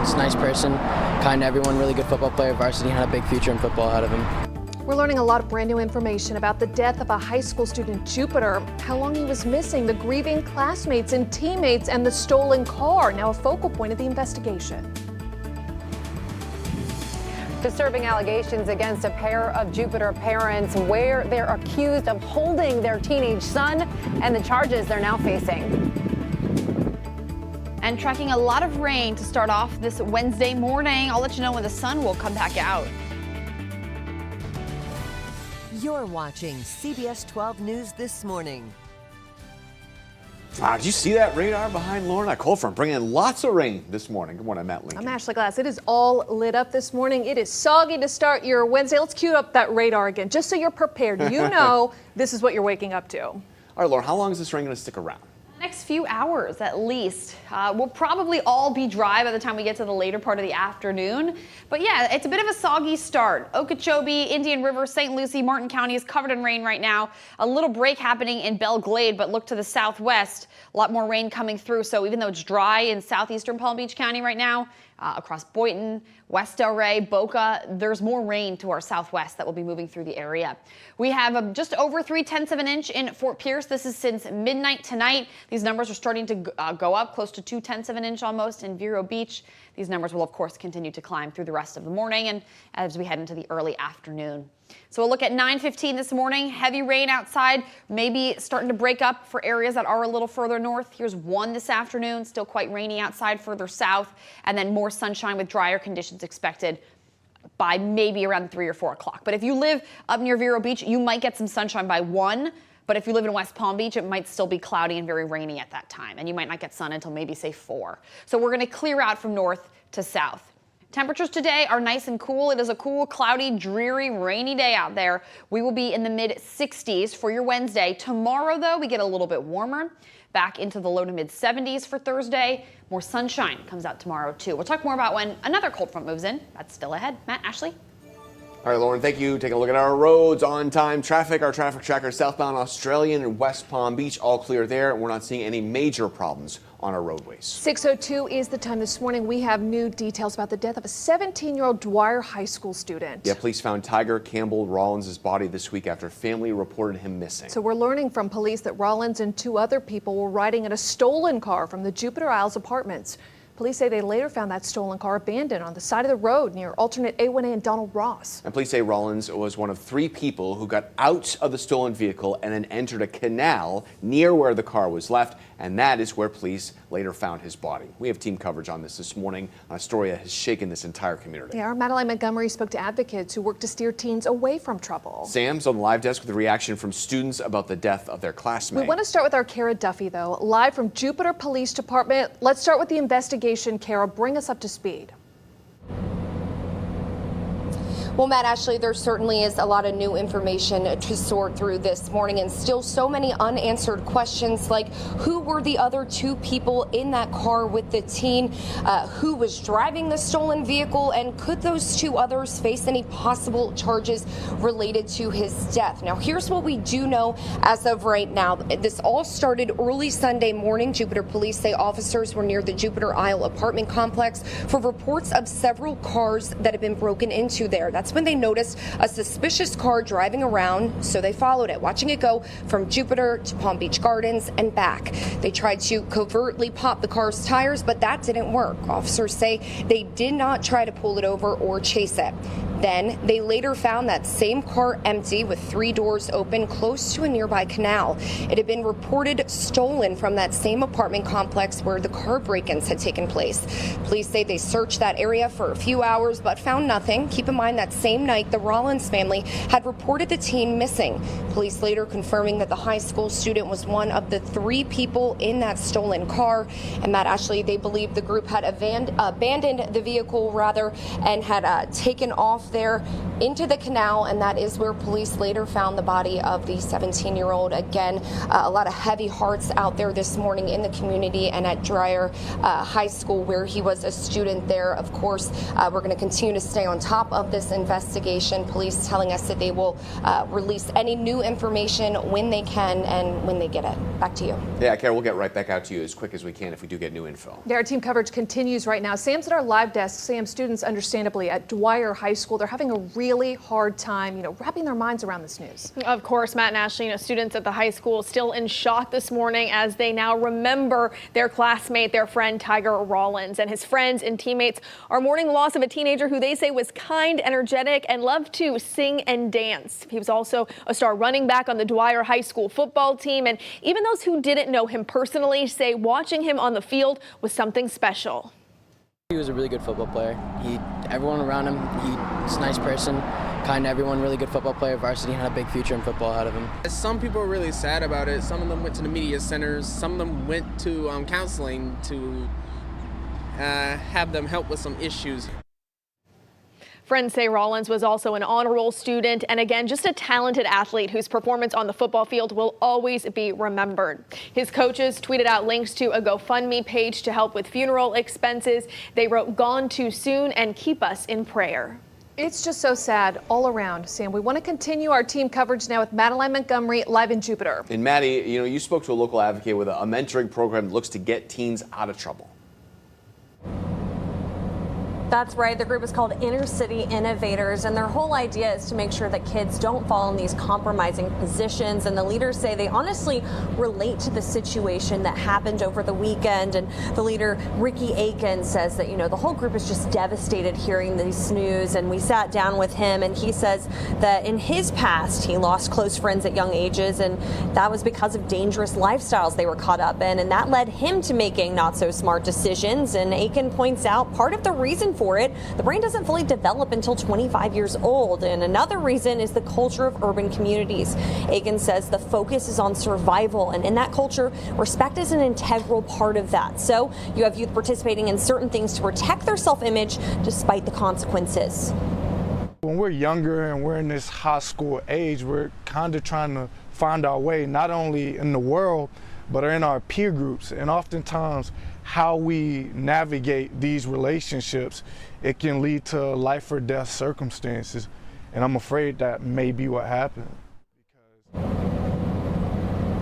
He's a nice person, kind to everyone, really good football player, varsity, had a big future in football ahead of him. We're learning a lot of brand new information about the death of a high school student, Jupiter, how long he was missing, the grieving classmates and teammates, and the stolen car, now a focal point of the investigation. Disturbing allegations against a pair of Jupiter parents where they're accused of holding their teenage son and the charges they're now facing. And tracking a lot of rain to start off this Wednesday morning. I'll let you know when the sun will come back out. You're watching CBS 12 News This Morning. Wow, did you see that radar behind Lauren? I called for him, bringing in lots of rain this morning. Good morning, I'm Matt Lincoln. I'm Ashley Glass. It is all lit up this morning. It is soggy to start your Wednesday. Let's cue up that radar again, just so you're prepared. You know this is what you're waking up to. All right, Lauren, how long is this rain going to stick around? Next few hours at least. We'll probably all be dry by the time we get to the later part of the afternoon. But yeah, it's a bit of a soggy start. Okeechobee, Indian River, St. Lucie, Martin County is covered in rain right now. A little break happening in Belle Glade, but look to the southwest. A lot more rain coming through. So even though it's dry in southeastern Palm Beach County right now, across Boynton, West Delray, Boca, there's more rain to our southwest that will be moving through the area. We have just over 0.3 of an inch in Fort Pierce. This is since midnight tonight. These numbers are starting to go up close to 0.2 of an inch almost in Vero Beach. These numbers will, of course, continue to climb through the rest of the morning and as we head into the early afternoon. So we'll look at 9:15 this morning. Heavy rain outside, maybe starting to break up for areas that are a little further north. Here's 1 this afternoon, still quite rainy outside further south, and then more sunshine with drier conditions expected by maybe around 3 or 4 o'clock. But if you live up near Vero Beach, you might get some sunshine by 1. But if you live in West Palm Beach, it might still be cloudy and very rainy at that time, and you might not get sun until maybe, say, 4. So we're going to clear out from north to south. Temperatures today are nice and cool. It is a cool, cloudy, dreary, rainy day out there. We will be in the mid-60s for your Wednesday. Tomorrow, though, we get a little bit warmer, back into the low to mid-70s for Thursday. More sunshine comes out tomorrow, too. We'll talk more about when another cold front moves in. That's still ahead. Matt, Ashley? All right, Lauren, thank you. Taking a look at our roads, on-time traffic. Our traffic tracker southbound Australian and West Palm Beach, all clear there. We're not seeing any major problems on our roadways. 6:02 is the time this morning. We have new details about the death of a 17-year-old Dwyer High School student. Yeah, police found Tiger Campbell Rollins' body this week after family reported him missing. So we're learning from police that Rollins and 2 other people were riding in a stolen car from the Jupiter Isles apartments. Police say they later found that stolen car abandoned on the side of the road near alternate A1A and Donald Ross. And police say Rollins was one of 3 people who got out of the stolen vehicle and then entered a canal near where the car was left, and that is where police later found his body. We have team coverage on this morning on a story that has shaken this entire community. Yeah, our Madeline Montgomery spoke to advocates who work to steer teens away from trouble. Sam's on the live desk with a reaction from students about the death of their classmate. We want to start with our Kara Duffy, though, live from Jupiter Police Department. Let's start with the investigation. Kara, bring us up to speed. Well, Matt, Ashley, there certainly is a lot of new information to sort through this morning, and still so many unanswered questions like who were the other 2 people in that car with the teen, who was driving the stolen vehicle, and could those 2 others face any possible charges related to his death? Now, here's what we do know as of right now. This all started early Sunday morning. Jupiter police say officers were near the Jupiter Isle apartment complex for reports of several cars that had been broken into there. That's when they noticed a suspicious car driving around, so they followed it, watching it go from Jupiter to Palm Beach Gardens and back. They tried to covertly pop the car's tires, but that didn't work. Officers say they did not try to pull it over or chase it. Then they later found that same car empty with 3 doors open close to a nearby canal. It had been reported stolen from that same apartment complex where the car break-ins had taken place. Police say they searched that area for a few hours but found nothing. Keep in mind that same night the Rollins family had reported the teen missing. Police later confirming that the high school student was one of the 3 people in that stolen car. And Matt, Ashley, they believe the group had abandoned the vehicle and had taken off there into the canal, and that is where police later found the body of the 17-year-old. Again, a lot of heavy hearts out there this morning in the community and at Dwyer High School where he was a student there. Of course, we're going to continue to stay on top of this investigation. Police telling us that they will release any new information when they can and when they get it. Back to you. Yeah, Kara, we'll get right back out to you as quick as we can if we do get new info. Yeah, our team coverage continues right now. Sam's at our live desk. Sam, students understandably at Dwyer High School, they're having a really hard time, wrapping their minds around this news. Of course, Matt and Ashley, students at the high school still in shock this morning as they now remember their classmate, their friend Tiger Rollins. And his friends and teammates are mourning the loss of a teenager who they say was kind, energetic, and loved to sing and dance. He was also a star running back on the Dwyer High School football team. And even those who didn't know him personally say watching him on the field was something special. He was a really good football player. Everyone around him, he's a nice person, kind to everyone, really good football player, varsity, had a big future in football ahead of him. Some people are really sad about it. Some of them went to the media centers. Some of them went to counseling to have them help with some issues. Friends say Rollins was also an honor roll student and again, just a talented athlete whose performance on the football field will always be remembered. His coaches tweeted out links to a GoFundMe page to help with funeral expenses. They wrote, "Gone too soon," and "Keep us in prayer." It's just so sad all around. Sam, we want to continue our team coverage now with Madeline Montgomery live in Jupiter. And Maddie, you spoke to a local advocate with a mentoring program that looks to get teens out of trouble. That's right. The group is called Inner City Innovators, and their whole idea is to make sure that kids don't fall in these compromising positions. And the leaders say they honestly relate to the situation that happened over the weekend. And the leader, Ricky Aiken, says that, the whole group is just devastated hearing this news. And we sat down with him, and he says that in his past, he lost close friends at young ages, and that was because of dangerous lifestyles they were caught up in. And that led him to making not so smart decisions. And Aiken points out part of the reason for it, the brain doesn't fully develop until 25 years old. And another reason is the culture of urban communities. Aiken says the focus is on survival, and in that culture, respect is an integral part of that. So you have youth participating in certain things to protect their self-image despite the consequences. When we're younger and we're in this high school age, we're kind of trying to find our way, not only in the world, but in our peer groups. And oftentimes, how we navigate these relationships, it can lead to life or death circumstances. And I'm afraid that may be what happened.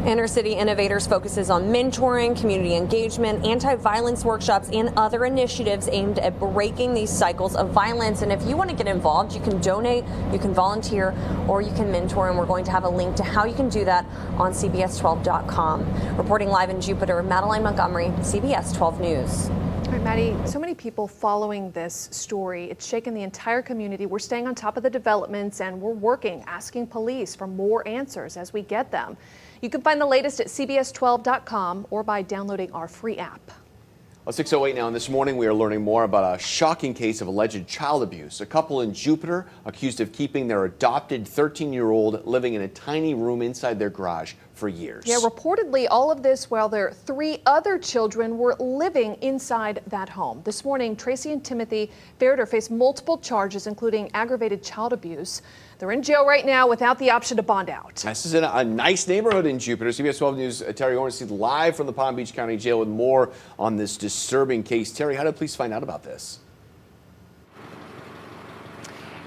Inner City Innovators focuses on mentoring, community engagement, anti-violence workshops, and other initiatives aimed at breaking these cycles of violence. And if you want to get involved, you can donate, you can volunteer, or you can mentor. And we're going to have a link to how you can do that on CBS12.com. Reporting live in Jupiter, Madeline Montgomery, CBS 12 News. All right, Maddie, so many people following this story. It's shaken the entire community. We're staying on top of the developments, and we're working, asking police for more answers as we get them. You can find the latest at CBS12.com or by downloading our free app. Well, 6:08 now, and this morning we are learning more about a shocking case of alleged child abuse. A couple in Jupiter accused of keeping their adopted 13-year-old living in a tiny room inside their garage for years. Yeah, reportedly all of this while their 3 other children were living inside that home. This morning, Tracy and Timothy Ferreter face multiple charges, including aggravated child abuse. They're in jail right now without the option to bond out. This is in a nice neighborhood in Jupiter. CBS 12 News' Terry Ornstein live from the Palm Beach County Jail with more on this disturbing case. Terry, how did police find out about this?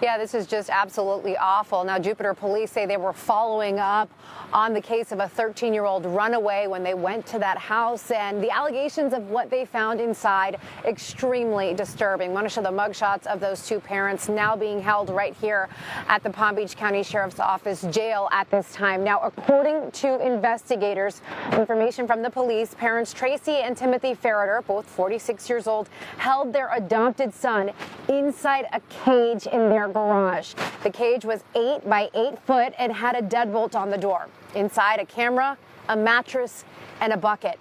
Yeah, this is just absolutely awful. Now, Jupiter police say they were following up on the case of a 13-year-old runaway when they went to that house, and the allegations of what they found inside extremely disturbing. I want to show the mugshots of those 2 parents now being held right here at the Palm Beach County Sheriff's Office jail at this time. Now, according to investigators, information from the police, parents Tracy and Timothy Ferreter, both 46 years old, held their adopted son inside a cage in their garage. The cage was 8 by 8 foot and had a deadbolt on the door. Inside, a camera, a mattress, and a bucket.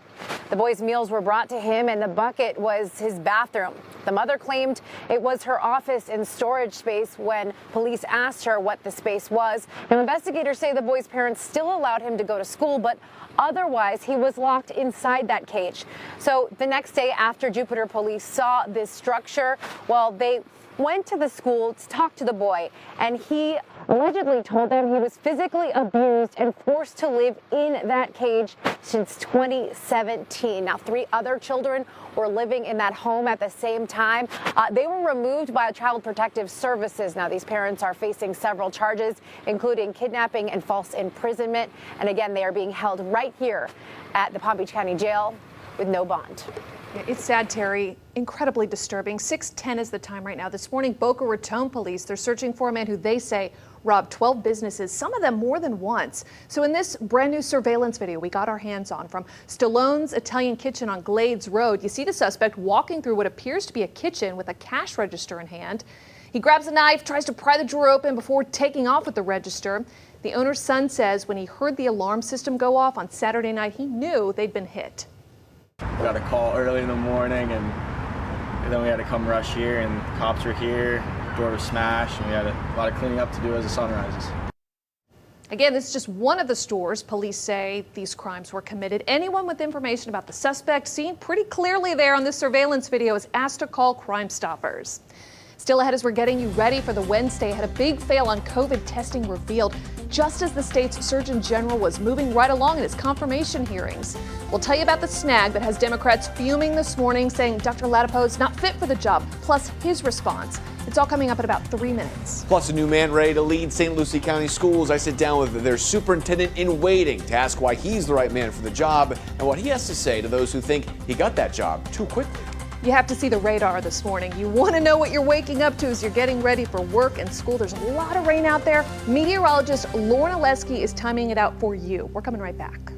The boy's meals were brought to him, and the bucket was his bathroom. The mother claimed it was her office and storage space when police asked her what the space was. Now, investigators say the boy's parents still allowed him to go to school, but otherwise he was locked inside that cage. So the next day after Jupiter police saw this structure, well, they went to the school to talk to the boy, and he allegedly told them he was physically abused and forced to live in that cage since 2017. 17. Now, 3 other children were living in that home at the same time. They were removed by Child Protective Services. Now, these parents are facing several charges, including kidnapping and false imprisonment. And again, they are being held right here at the Palm Beach County Jail with no bond. It's sad, Terry. Incredibly disturbing. 6:10 is the time right now. This morning, Boca Raton police, they're searching for a man who they say robbed 12 businesses, some of them more than once. So in this brand new surveillance video we got our hands on from Stallone's Italian Kitchen on Glades Road, you see the suspect walking through what appears to be a kitchen with a cash register in hand. He grabs a knife, tries to pry the drawer open before taking off with the register. The owner's son says when he heard the alarm system go off on Saturday night, he knew they'd been hit. We got a call early in the morning, and then we had to come rush here, and the cops were here, the door was smashed, and we had a lot of cleaning up to do as the sun rises. Again, this is just one of the stores police say these crimes were committed. Anyone with information about the suspect, seen pretty clearly there on this surveillance video, is asked to call Crime Stoppers. Still ahead as we're getting you ready for the Wednesday, had a big fail on COVID testing revealed just as the state's Surgeon General was moving right along in his confirmation hearings. We'll tell you about the snag that has Democrats fuming this morning, saying Dr. Ladapo is not fit for the job, plus his response. It's all coming up in about 3 minutes. Plus, a new man ready to lead St. Lucie County Schools. I sit down with their superintendent in waiting to ask why he's the right man for the job and what he has to say to those who think he got that job too quickly. You have to see the radar this morning. You want to know what you're waking up to as you're getting ready for work and school. There's a lot of rain out there. Meteorologist Lauren Oleski is timing it out for you. We're coming right back.